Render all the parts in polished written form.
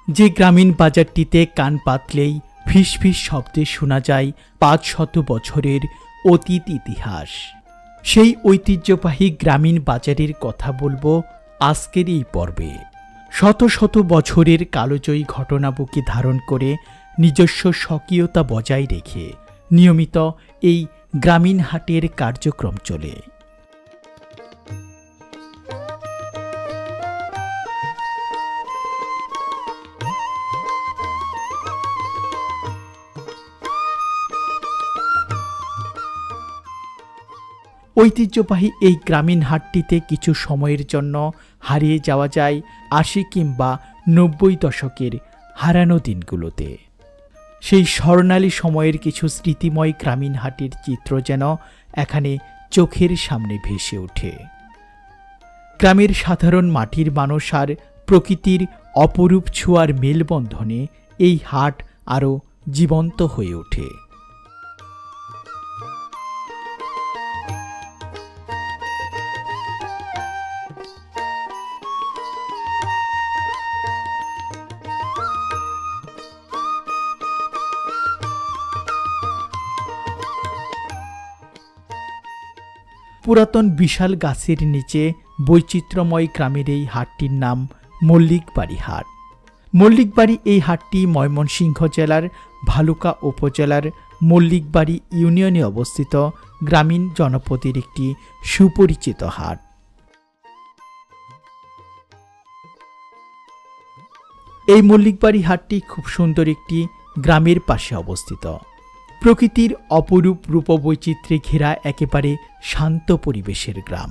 যে গ্রামীণ বাজারটিতে কান পাতলেই ফিস ফিস শব্দে শোনা যায় ৫০০ বছরের অতীত ইতিহাস। সেই ঐতিহ্যবাহী গ্রামীণ বাজারের কথা বলবো আজকের এই পর্বে। শত শত বছরের কালজয়ী ঘটনাবুকি ধারণ করে নিজস্ব স্বকীয়তা বজায় রেখে নিয়মিত এই গ্রামীণ হাটের কার্যক্রম চলে। ঐতিহ্যবাহী এই গ্রামীণ হাটটিতে কিছু সময়ের জন্য হারিয়ে যাওয়া যায় ৮০ কিংবা ৯০ দশকের হারানো দিনগুলোতে। সেই স্বর্ণালী সময়ের কিছু স্মৃতিময় গ্রামীণ হাটের চিত্র যেন এখানে চোখের সামনে ভেসে ওঠে। গ্রামের সাধারণ মাটির মানুষ আর প্রকৃতির অপরূপ ছোঁয়ার মেলবন্ধনে এই হাট আরও জীবন্ত হয়ে ওঠে। পুরাতন বিশাল গাছের নিচে বৈচিত্র্যময় গ্রামের এই হাটটির নাম মল্লিকবাড়ি হাট। মল্লিকবাড়ি এই হাটটি ময়মনসিংহ জেলার ভালুকা উপজেলার মল্লিকবাড়ি ইউনিয়নে অবস্থিত গ্রামীণ জনপদের একটি সুপরিচিত হাট। এই মল্লিকবাড়ি হাটটি খুব সুন্দর একটি গ্রামের পাশে অবস্থিত। প্রকৃতির অপরূপ রূপবৈচিত্র্যে ঘেরা একেবারে শান্ত পরিবেশের গ্রাম।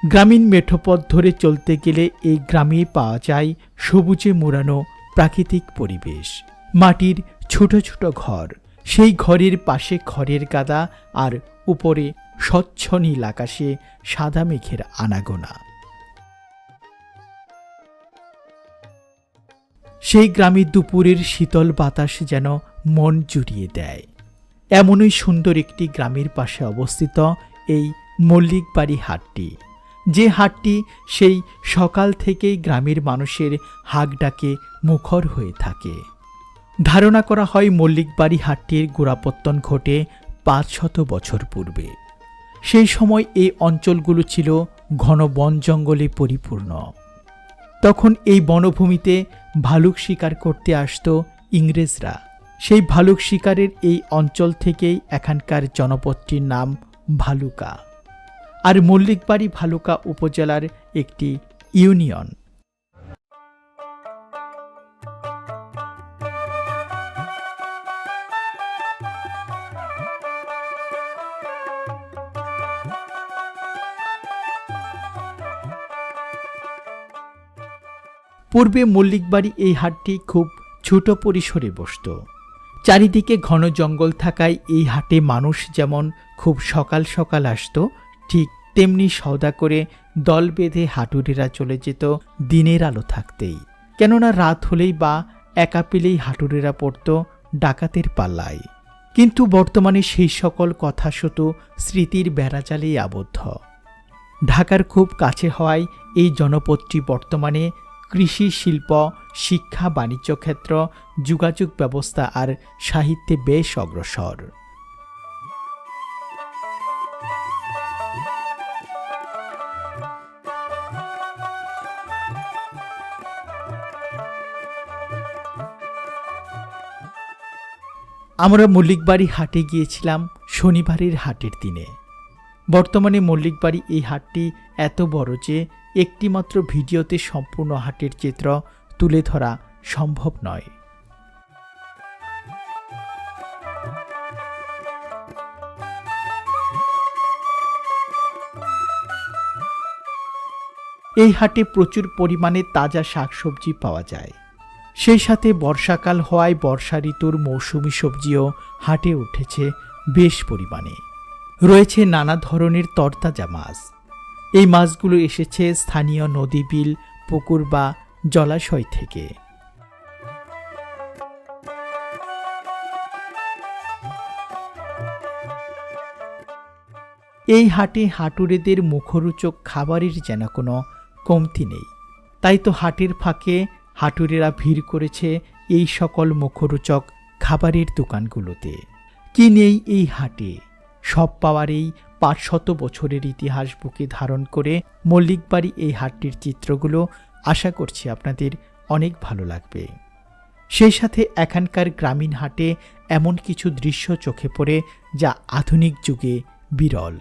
গ্রামীণ মেঠোপথ ধরে চলতে গেলে এই গ্রামে পাওয়া যায় সবুজে মোড়ানো প্রাকৃতিক পরিবেশ, মাটির ছোট ছোট ঘর, সেই ঘরের পাশে খড়ের গাদা, আর উপরে স্বচ্ছ নীল আকাশে সাদা মেঘের আনাগোনা। সেই গ্রামে দুপুরের শীতল বাতাস যেন মন জুড়িয়ে দেয়। এমনই সুন্দর একটি গ্রামের পাশে অবস্থিত এই মল্লিকবাড়ি হাটটি, যে হাটটি সেই সকাল থেকেই গ্রামের মানুষের হাক ডাকে মুখর হয়ে থাকে। ধারণা করা হয় মল্লিকবাড়ি হাটটির গোড়াপত্তন ঘটে ৫০০ বছর পূর্বে। সেই সময় এই অঞ্চলগুলো ছিল ঘন বন জঙ্গলে পরিপূর্ণ। তখন এই বনভূমিতে ভালুক শিকার করতে আসত ইংরেজরা। সেই ভালুক শিকারের এই অঞ্চল থেকেই এখানকার জনপদটির নাম ভালুকা। আর মল্লিকবাড়ি ভালুকা উপজেলার একটি ইউনিয়ন। পূর্বে মল্লিকবাড়ি এই হাটটি খুব ছোট পরিসরে বসত। চারিদিকে ঘন জঙ্গল থাকায় এই হাটে মানুষ যেমন খুব সকাল সকাল আসত, ঠিক তেমনি সওদা করে দল বেঁধে হাটুরেরা চলে যেত দিনের আলো থাকতেই। কেননা রাত হলেই বা একা পেলেই হাটুরেরা পড়ত ডাকাতের পাল্লায়। কিন্তু বর্তমানে সেই সকল কথা শুধু স্মৃতির বেড়াজালেই আবদ্ধ। ঢাকার খুব কাছে হওয়ায় এই জনপদটি বর্তমানে কৃষি, শিল্প, শিক্ষা, বাণিজ্য ক্ষেত্র, যোগাযোগ ব্যবস্থা আর সাহিত্যে বেশ অগ্রসর। আমরা মল্লিকবাড়ি হাটে গিয়েছিলাম শনিবারের হাটের দিনে। বর্তমানে মল্লিকবাড়ি এই হাটটি এত বড় যে একটিমাত্র ভিডিওতে সম্পূর্ণ হাটের চিত্র তুলে ধরা সম্ভব নয়। এই হাটে প্রচুর পরিমাণে তাজা শাকসবজি পাওয়া যায়। সেই সাথে বর্ষাকাল হওয়ায় বর্ষা ঋতুর মৌসুমি সবজিও হাটে উঠেছে বেশ পরিমাণে। রয়েছে নানা ধরনের তরতাজা মাছ। এই মাছগুলো এসেছে স্থানীয় নদী, বিল, পুকুর বা জলাশয় থেকে। এই হাটে হাটুরেদের মুখরোচক খাবারের যেন কোনো কমতি নেই। তাই তো হাটের ফাঁকে হাটুরেরা ভিড় করেছে এই সকল মুখরোচক খাবারের দোকানগুলোতে। কি নেই এই হাটে? সব পাওয়ার এই 500 বছরের ইতিহাস বুকে ধারণ করে মল্লিকবাড়ি এই হাটটির চিত্রগুলো আশা করছি আপনাদের অনেক ভালো লাগবে। সেই সাথে এখানকার গ্রামীণ হাটে এমন কিছু দৃশ্য চোখে পড়ে যা আধুনিক যুগে বিরল।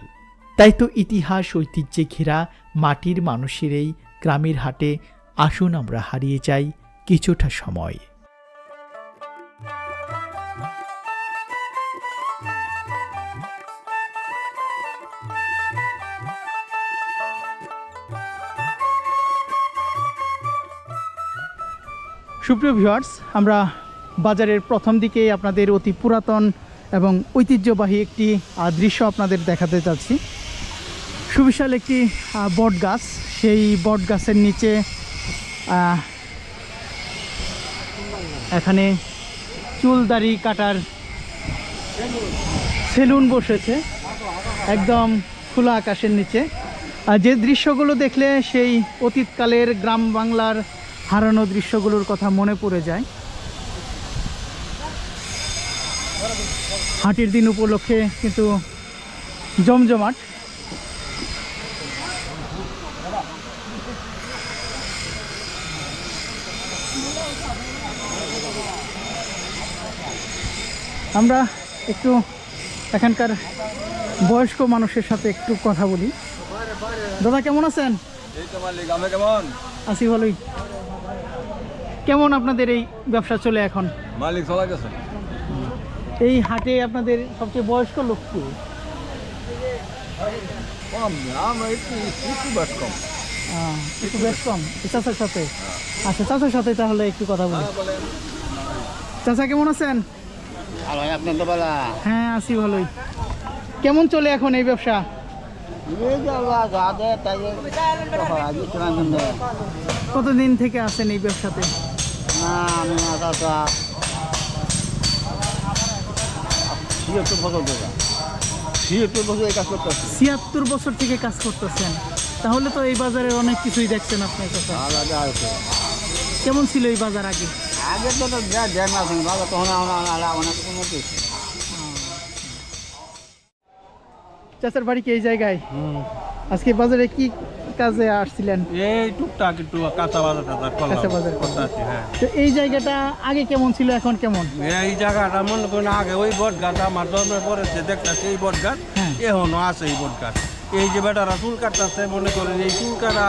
তাই তো ইতিহাস ঐতিহ্যে ঘেরা মাটির মানুষের এই গ্রামের হাটে আসুন আমরা হারিয়ে যাই কিছুটা সময়। সুপ্রিয় ভিউয়ার্স, আমরা বাজারের প্রথম দিকেই আপনাদের অতি পুরাতন এবং ঐতিহ্যবাহী একটি দৃশ্য আপনাদের দেখাতে যাচ্ছি। সুবিশাল একটি বট গাছ, সেই বট গাছের নিচে এখানে চুল দাড়ি কাটার সেলুন বসেছে একদম খোলা আকাশের নিচে। যে দৃশ্যগুলো দেখলে সেই অতীতকালের গ্রাম বাংলার হারানো দৃশ্যগুলোর কথা মনে পড়ে যায়। হাটের দিন উপলক্ষে কিন্তু জমজমাট। আমরা একটু এখানকার বয়স্ক মানুষের সাথে একটু কথা বলি। দাদা কেমন আছেন? আছি ভালোই। কেমন আপনাদের এই ব্যবসা চলে এখন? মালিক চলা গেছে। এই হাটে আপনাদের সবচেয়ে বয়স্ক লোক কি? একটু বেশ কম চাচার সাথে। আচ্ছা, চাচার সাথে তাহলে একটু কথা বলি। চাচা কেমন আছেন? হ্যাঁ আছি ভালোই। কেমন চলে এখন এই ব্যবসা? কতদিন থেকে আছেন এই ব্যবসাতে? 76 বছর থেকে কাজ করতেছেন। তাহলে তো এই বাজারে অনেক কিছুই দেখছেন আপনার কাছে। কেমন ছিল এই বাজার আগে? আগে তো বাজার তখন অনেক উন্নত হয়েছে। চাচার বাড়ি কি এই জায়গায়? আজকে বাজারে কি কাজে আসছিলেন? এই টুকটাক একটু কাঁচা বাজার করতে আছি। হ্যাঁ, তো এই জায়গাটা আগে কেমন ছিল এখন কেমন? এই জায়গাটা মনে করেন আগে ওই বট গাছ আমার জন্মের পরে যে দেখতেছি এই বট গাছ এখনো আছে। এই বট গাছ এই যে বেটারা চুল কাটতেছে মনে করেন এই চুল কাটা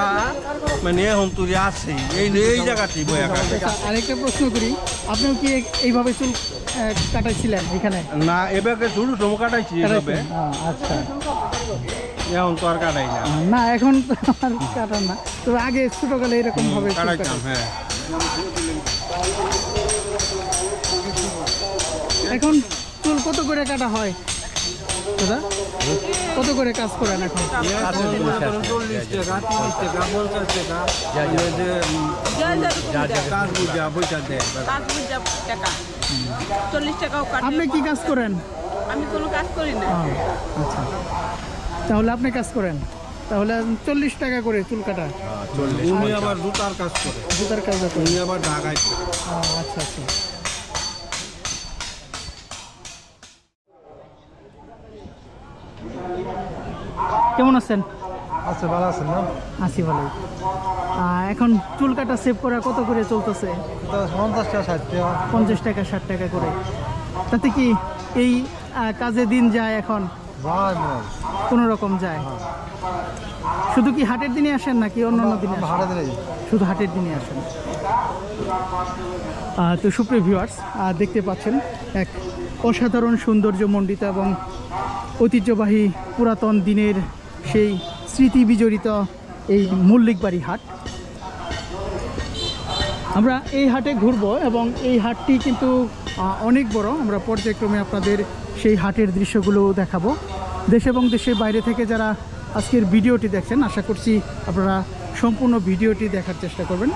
মানে এখন তুই আছে এই জায়গাতেই বয়া কাটে। আরেকটা প্রশ্ন করি, আপনিও কি এইভাবে চুল কাটাইছিলেন এখানে? না, এবারে ছোট ছোট কাটাইছি এইভাবে। আচ্ছা, এখন তো আর কাটাই না। না এখন তো আর কাটান না, তবে আগে ছোটকালে এরকম ভাবে কাটাইতাম। হ্যাঁ, এখন চুল কত করে কাটা হয় দাদা? কত করে কাজ করেন এখন? 40 টাকা 30 টাকা 50 টাকা কাজ বুঝা পয়সা দেয়। 40 টাকাও কাটে। আপনি কি কাজ করেন? আমি কোনো কাজ করি না। আচ্ছা, তাহলে আপনি কাজ করেন, তাহলে 40 টাকা করে চুল কাটা। উনি আবার জুতার কাজ করে। জুতার কাজ করে? উনি আবার ঢাকায় করে। আচ্ছা আচ্ছা। কেমন আছেন? আচ্ছা, ভালো আছেন না? আছি ভালোই। এখন চুল কাটা সেভ করা কত করে চলতেছে? 50 টাকা 60 টাকা 50 টাকা 60 টাকা করে। তাতে কি এই কাজে দিন যায় এখন? কোনো রকম যায়। শুধু কি হাটের দিনে আসেন নাকি অন্যান্য দিনে? শুধু হাটের দিনে আসেন। তো সুপ্রিয় ভিউয়ার্স, দেখতে পাচ্ছেন এক অসাধারণ সৌন্দর্যমণ্ডিত এবং ঐতিহ্যবাহী পুরাতন দিনের সেই স্মৃতি বিজড়িত এই মল্লিকবাড়ি হাট। আমরা এই হাটে ঘুরবো এবং এই হাটটি কিন্তু অনেক বড়। আমরা পর্যায়ক্রমে আপনাদের সেই হাটের দৃশ্যগুলো দেখাবো। দেশ এবং দেশের বাইরে থেকে যারা আজকের ভিডিওটি দেখছেন, আশা করছি আপনারা সম্পূর্ণ ভিডিওটি দেখার চেষ্টা করবেন।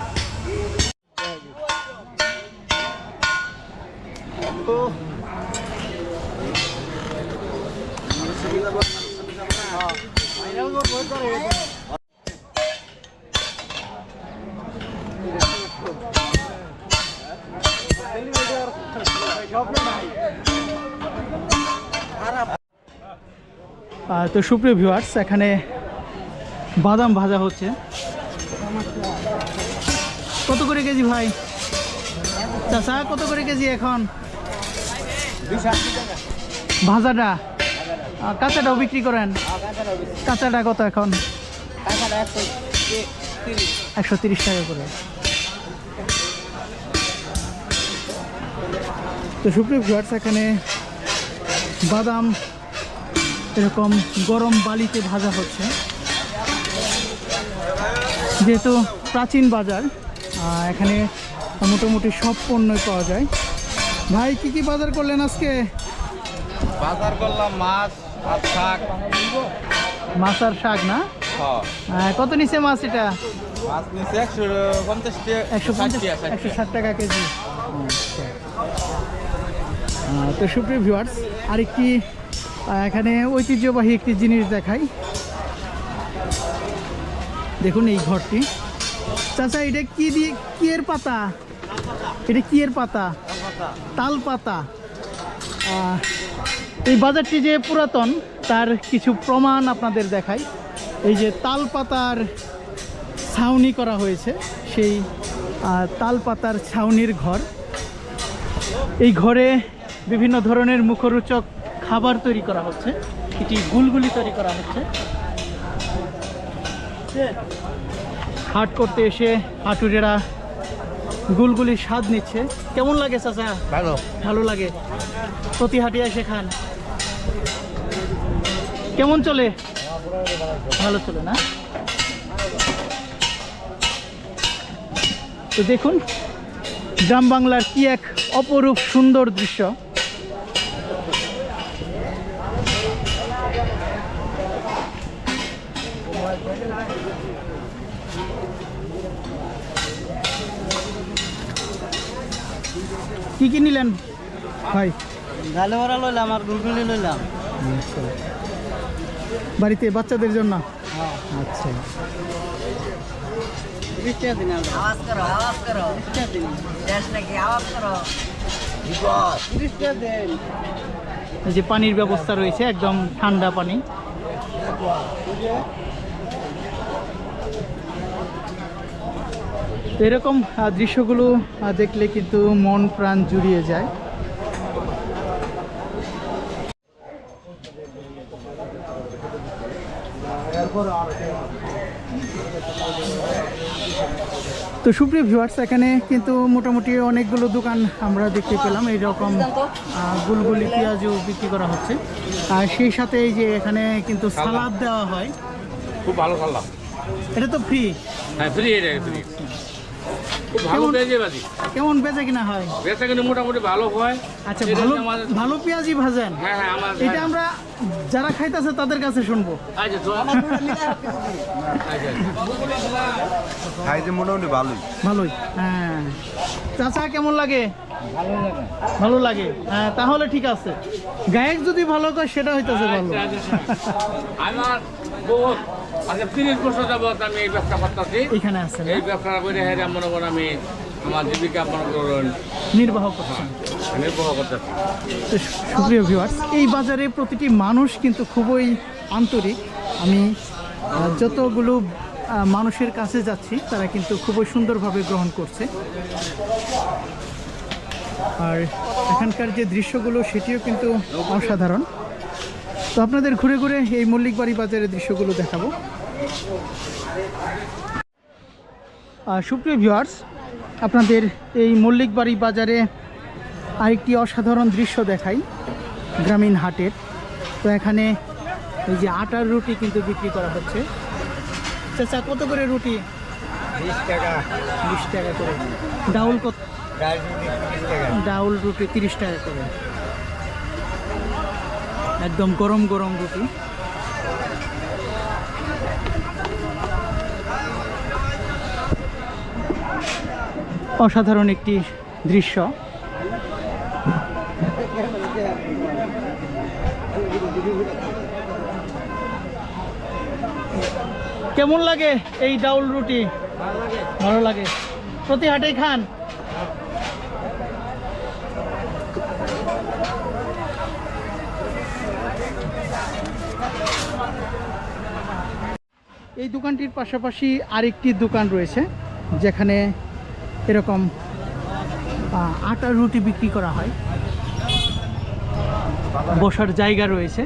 তো সুপ্রিয় ভিউয়ার্স, এখানে বাদাম ভাজা হচ্ছে। কত করে কেজি ভাই? চাচা কত করে কেজি এখন? ভাজাটা, কাঁচাটাও বিক্রি করেন? কাঁচাটা কত এখন? 130 টাকা করে। তো সুপ্রিয় ভিউয়ার্স, এখানে বাদাম এরকম গরম বালিতে ভাজা হচ্ছে। যেহেতু প্রাচীন বাজার, এখানে মোটামুটি সব পণ্যই পাওয়া যায়। ভাই কি কি বাজার করলেন আজকে? বাজার করলাম মাছ আর শাক। মাছ আর শাক না? কত নিচে মাছ? এটা মাছ নিচে 150 টাকা, 160 টাকা কেজি। তো সুপ্রিয় ভিউয়ার্স, আরেকটি এখানে ঐতিহ্যবাহী একটি জিনিস দেখাই। দেখুন এই ঘরটি। চাচা এটা কি দিয়ে, কি এর পাতা? এটা কি এর পাতা? তাল পাতা। এই বাজারটি যে পুরাতন তার কিছু প্রমাণ আপনাদের দেখাই। এই যে তাল পাতার ছাউনি করা হয়েছে, সেই তাল পাতার ছাউনির ঘর। এই ঘরে বিভিন্ন ধরনের মুখরোচক খাবার তৈরি করা হচ্ছে। এটি গুলগুলি তৈরি করা হচ্ছে। হাট করতে এসে হাটুরেরা গুলগুলির স্বাদ নিচ্ছে। কেমন লাগে চাচা? ভালো। ভালো লাগে। প্রতি হাটে এসে খান? কেমন চলে? ভালো চলে না? তো দেখুন গ্রাম বাংলার কি এক অপরূপ সুন্দর দৃশ্য। কি কি নিলেন ভাই? ডালে বড়া লইলাম আর গুলগুলি লইলাম। বাড়িতে বাচ্চাদের জন্য? আচ্ছা। আওয়াজ করো, আওয়াজ করো। দেশ নাকি আওয়াজ করো। এই যে পানির ব্যবস্থা রয়েছে, একদম ঠান্ডা পানি। তো এরকম দৃশ্যগুলো দেখলে কিন্তু মন প্রাণ জুড়িয়ে যায়। তো সুপ্রিয় ভিউয়ার্স, এখানে কিন্তু মোটামুটি অনেকগুলো দোকান আমরা দেখতে পেলাম। এইরকম গুলগুলি পেঁয়াজও বিক্রি করা হচ্ছে। আর সেই সাথে এই যে এখানে কিন্তু সালাদ দেওয়া হয়। খুব ভালো খাল্লাম। এটা তো ফ্রি? হ্যাঁ ফ্রি, এটা ফ্রি। খুব ভালো পেঁয়াজি ভাজি। কেমন বেচা কিনা হয়? বেচা কিন্তু মোটামুটি ভালো হয়। আচ্ছা, ভালো ভালো পেঁয়াজি ভাজেন? হ্যাঁ হ্যাঁ, আমার এটা আমরা যারা খাইতেছে তাদের কাছে শুনবো। আচ্ছা তো খাইতে মোটামুটি ভালোই। ভালোই। হ্যাঁ চাচা কেমন লাগে? ভালো লাগে। হ্যাঁ তাহলে ঠিক আছে। গায়ক যদি ভালো করে সেটা হইতেছে ভালো। আমার বহুত আচ্ছা 30 বছর যাবত আমি এই ব্যবসা করতেছি। এখানে আছে এই ব্যবসা করে হেরে মনে করেন আমি আমার জীবিকা মনে করেন নির্বাহ করছেন। নির্বাহ করতেছি। তো সুপ্রিয় ভিউয়ার্স, এই বাজারে প্রতিটি মানুষ কিন্তু খুবই আন্তরিক। আমি যতগুলো মানুষের কাছে যাচ্ছি তারা কিন্তু খুবই সুন্দরভাবে গ্রহণ করছে। আর এখানকার যে দৃশ্যগুলো সেটিও কিন্তু অসাধারণ। তো আপনাদের ঘুরে ঘুরে এই মল্লিকবাড়ি বাজারের দৃশ্যগুলো দেখাবো। সুপ্রিয় ভিউয়ার্স, আপনাদের এই মল্লিকবাড়ি বাজারে আরেকটি অসাধারণ দৃশ্য দেখাই, গ্রামীণ হাটের। তো এখানে এই যে আটার রুটি কিন্তু বিক্রি করা হচ্ছে। চাচা কত করে রুটি? 20 টাকা। 20 টাকা করে। ডাউল কত? ডাউল রুটি 30 টাকা করে। একদম গরম গরম রুটি। অসাধারণ একটি দৃশ্য। কেমন লাগে এই ডাউল রুটি? ভালো লাগে। প্রতি হাটেই খান? এই দোকানটির পাশাপাশি আরেকটি দোকান রয়েছে যেখানে এরকম আটার রুটি বিক্রি করা হয়, বসার জায়গা রয়েছে।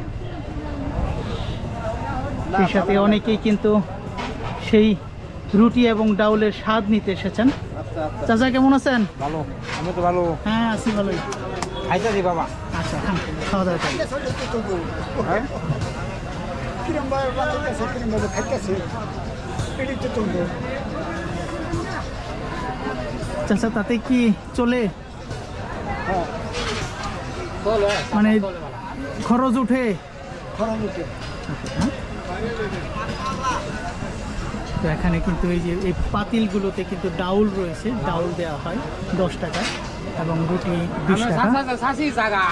সেই সাথে অনেকেই কিন্তু সেই রুটি এবং ডাউলের স্বাদ নিতে এসেছেন। চাচা কেমন আছেন? ভালো, আমি তো ভালো। হ্যাঁ আছি ভালোই। খাইতে দি বাবা। আচ্ছা খান, খাওয়া দাওয়া করেন। চাচা তাতে কি চলে? মানে খরচ উঠে? তো এখানে কিন্তু এই যে এই পাতিলগুলোতে কিন্তু ডাউল রয়েছে, ডাউল দেওয়া হয় 10 টাকা এবং রুটি 20 টাকা। শাসি জায়গা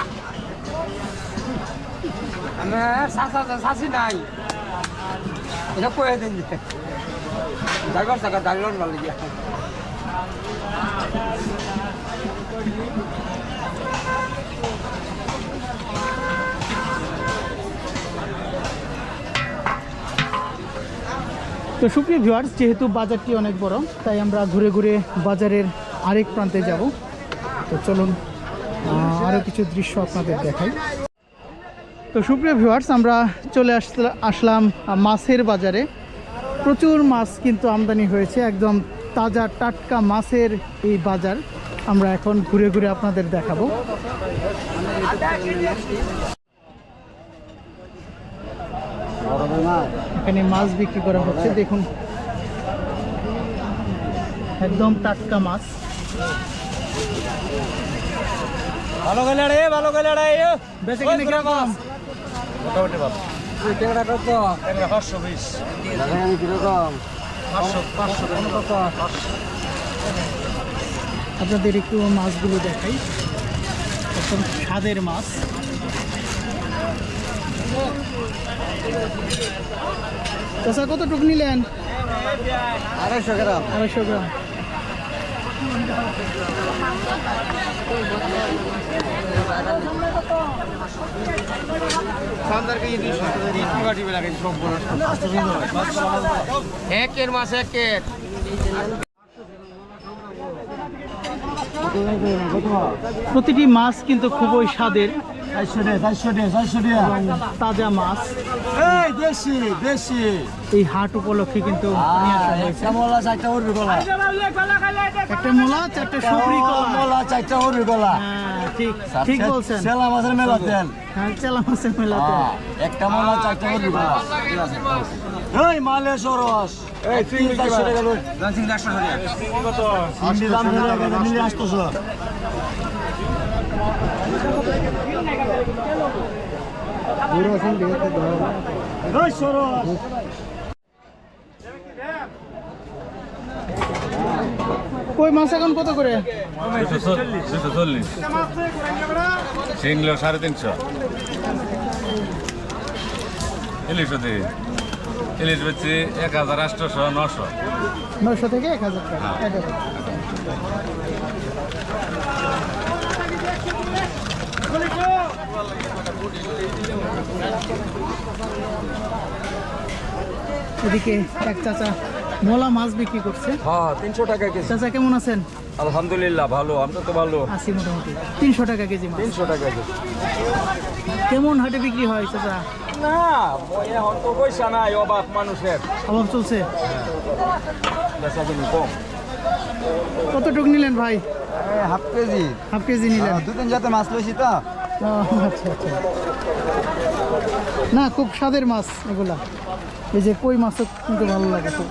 আমার শাসি নাই, এটা কয়ে দিন জায়গার জায়গা দাঁড়িয়ে ভালো গিয়া। তো সুপ্রিয় ভিউয়ার্স, যেহেতু বাজারটি অনেক বড় তাই আমরা ঘুরে ঘুরে বাজারের আরেক প্রান্তে যাব। তো চলুন আরও কিছু দৃশ্য আপনাদের দেখাই। তো সুপ্রিয় ভিউয়ার্স, আমরা চলে আসলাম মাছের বাজারে। প্রচুর মাছ কিন্তু আমদানি হয়েছে, একদম তাজা টাটকা মাছের এই বাজার আমরা এখন ঘুরে ঘুরে আপনাদের দেখাবো। এখানে মাছ বিক্রি করা হচ্ছে, দেখুন একদম টাটকা মাছ। ভালো গেলে রে, ভালো গেলে রে। বেশি কিনে কিরকম? মোটামুটি ভালো। এটা কত? 520। কিরকম? 500 আপনাদের একটু মাছগুলো দেখাই, একদম স্বাদের মাছ। চাচা কতটুকু নিলেন? 250 গ্রাম। 250 গ্রাম। একের মাছ একের। প্রতিটি মাছ কিন্তু খুবই স্বাদের, তাজা মাছ। এই হাট উপলক্ষে কিন্তু নিয়ে আসা হয়েছে। একটা মোলা, 4টা সুপুরি কলা। হ্যাঁ, ঠিক ঠিক বলছেন। হ্যাঁ, চেলা মাছের মেলাতে। একটা মোলা 4টা হলুদ কলা। এই মালে সরস। এই তুই 400 টাকা লই। দাম 100 টাকা। কত? 80 দাম ধরে নিয়ে আসতেছ। পুরো সিন দেখতে দাও। এই সরস। কই মাছ এখন কত করে? 240 শিংলো 350 ইলিশ হতে ইলিশ বেচছি 1800 900 900 থেকে 1000 টাকা। 1000। এদিকে এক চাচা মোলা মাছ বিক্রি করছে। হ্যাঁ 300 টাকা কেজি। চাচা কেমন আছেন? আলহামদুলিল্লাহ ভালো, আমরা তো ভালো। আছি মোটামুটি। 300 টাকা কেজি মাছ। 300 টাকা কেজি। কেমন হাটে বিক্রি হয় চাচা? না এখন তো পয়সা নাই, অভাব মানুষের। অভাব চলছে। বেচা কিনি কম। কতটুকু নিলেন ভাই? Half KG. হাফ কেজি নিলেন? দুদিন যাতে মাছ লইছি তো। আচ্ছা আচ্ছা। না, খুব স্বাদের মাছ এগুলা। এই যে কই মাছও কিন্তু ভালো লাগে খুব।